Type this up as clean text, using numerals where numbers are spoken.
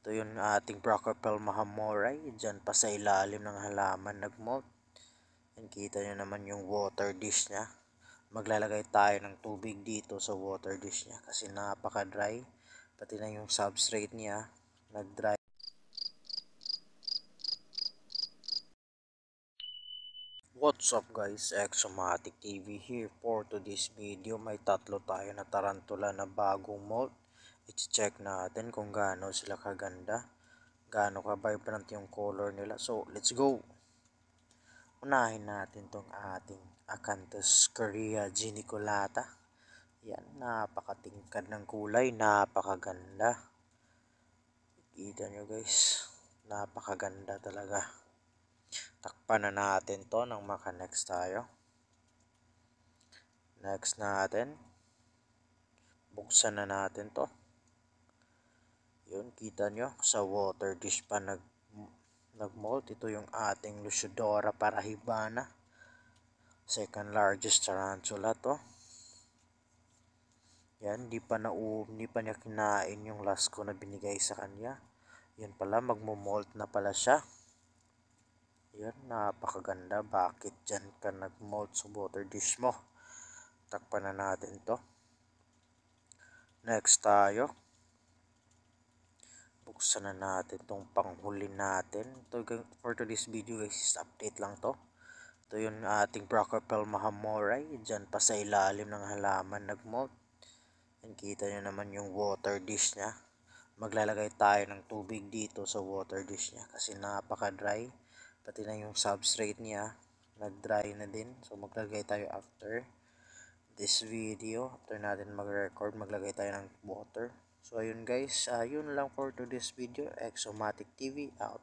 Ito yung ating Brachypel mahamorai. Diyan pa sa ilalim ng halaman nagmolt. Yan, kita nyo naman yung water dish niya. Maglalagay tayo ng tubig dito sa water dish niya kasi napaka dry. Pati na yung substrate niya nag dry. What's up guys, Exomatic TV here. For today's video, may tatlo tayo na tarantula na bagong molt. I-check natin kung gaano sila kaganda, gaano ka vibrant yung color nila. So let's go. Unahin natin tong ating Acanthus Korea geniculata. Yan, napakatingkad ng kulay, napakaganda. Kita nyo guys, napakaganda talaga. Takpan na natin to nang maka-next tayo. Next natin, buksan na natin to. Yun, kita nyo, sa water dish pa nagmolt. Ito yung ating Lucidora parahibana. Second largest tarantula to. Yan, di pa niya kinain yung last ko na binigay sa kanya. Yan pala, magmo-molt na pala siya. Yan, napakaganda. Bakit dyan ka nag-molt sa water dish mo? Takpan na natin to. Next tayo. Buksan na natin tong panghuli natin. For today's video guys, update lang to. Ito yung ating Brachypel mahamorai. Dyan pa sa ilalim ng halaman nagmolt. Yan, kita nyo naman yung water dish niya. Maglalagay tayo ng tubig dito sa water dish niya kasi napaka dry. Pati na yung substrate niya nag dry na din. So maglalagay tayo after this video. After natin mag-record, maglagay tayo ng water. So ayun guys, yun lang for today's video. Exomatic TV out.